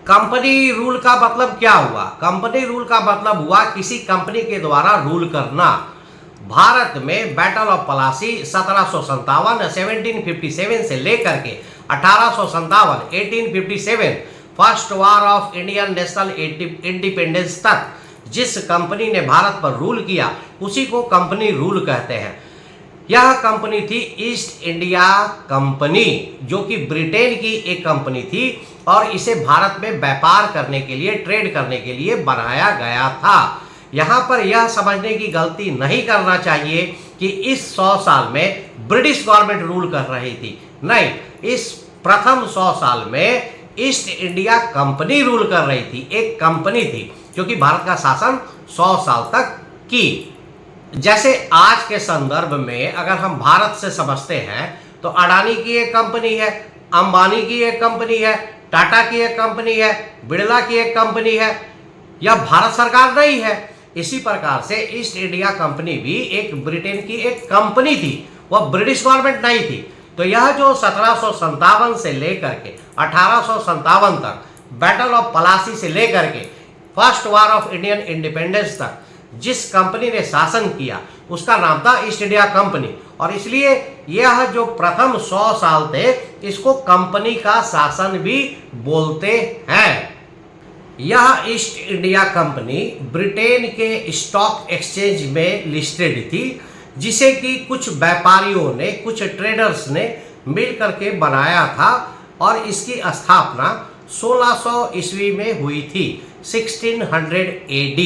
Company rule का मतलब क्या हुआ? कंपनी रूल का मतलब हुआ किसी कंपनी के द्वारा रूल करना। भारत में बैटल ऑफ प्लासी 1757 1757 से लेकर के 1857 1857 first war of Indian national independence तक जिस कंपनी ने भारत पर रूल किया उसी को कंपनी रूल कहते हैं। यह कंपनी थी ईस्ट इंडिया कंपनी, जो कि ब्रिटेन की एक कंपनी थी और इसे भारत में व्यापार करने के लिए, ट्रेड करने के लिए बनाया गया था। यहाँ पर यह समझने की गलती नहीं करना चाहिए कि इस 100 साल में ब्रिटिश गवर्नमेंट रूल कर रही थी। नहीं, इस प्रथम 100 साल में ईस्ट इंडिया कंपनी रूल कर रही थी। एक कंपनी थी जो कि भारत का शासन 100 साल तक की। जैसे आज के संदर्भ में अगर हम भारत से समझते हैं तो अडानी की एक कंपनी है, अंबानी की एक कंपनी है, टाटा की एक कंपनी है, बिड़ला की एक कंपनी है। यह भारत सरकार नहीं है। इसी प्रकार से ईस्ट इंडिया कंपनी भी एक ब्रिटेन की एक कंपनी थी, वह ब्रिटिश गवर्नमेंट नहीं थी। तो यह जो 1757 से लेकर के 1857 तक बैटल ऑफ प्लासी से लेकर के first war of Indian independence तक जिस कंपनी ने शासन किया उसका नाम था ईस्ट इंडिया कंपनी। और इसलिए यह जो प्रथम 100 साल थे इसको कंपनी का शासन भी बोलते हैं। यह ईस्ट इंडिया कंपनी ब्रिटेन के स्टॉक एक्सचेंज में लिस्टेड थी, जिसे कि कुछ व्यापारियों ने, कुछ ट्रेडर्स ने मिल करके बनाया था और इसकी स्थापना 1600 ईस्वी में हुई थी, 1600 AD।